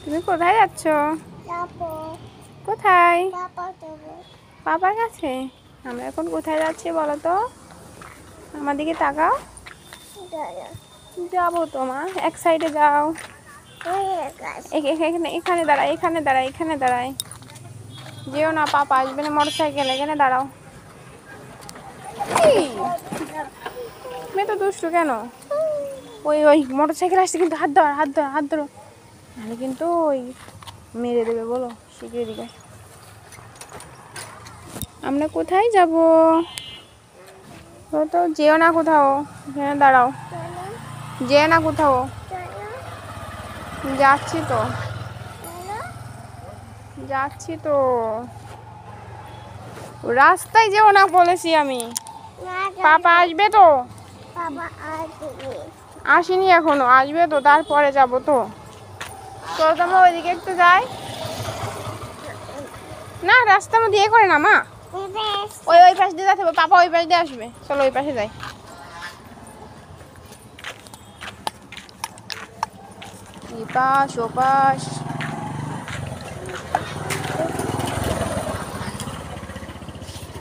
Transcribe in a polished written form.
তুমি কোথায় যাচ্ছ? যাবো কোথায়? বাবা যাবো পাপার কাছে? আমরা এখন কোথায় যাচ্ছি বলো তো? আমার দিকে তাকাও। দাঁড়া যাবো তো মা, এক সাইডে যাও। হয়ে গেছে এখানে এখানে দাঁড়ায়, এখানে দাঁড়ায়, এখানে দাঁড়ায়। যেও না, পাপা আসবে না মোটর সাইকেল, এখানে দাঁড়াও। কি মেয়ে তো দুষ্টু কেন? ওই ওই মোটর সাইকেল আসছে কিন্তু, হাত ধর, হাত ধর, হাত ধরো, নাহলে কিন্তু ওই মেরে দেবে। বলো শিখিয়ে দিকে। আমরা কোথায় যাব? তো যেও না কোথাও, এখানে দাঁড়াও। যেও না কোথাও। যাচ্ছি তো, যাচ্ছি তো। রাস্তায় যেও না বলেছি আমি। পাপা আসবে তো? বাবা আসবে আসেনি এখনো, আসবে তো, তারপরে যাব তো। চলো তো আমরা ওইদিকে একটু যাই। না, রাস্তার মধ্যে ইয়ে করে না মা, ওই ওই পাশ দিয়ে যেতে হবে। পাপা ওই পাশ দিয়ে আসবে, চলো ওই পাশে যাই। এই পাশ ও পাশ।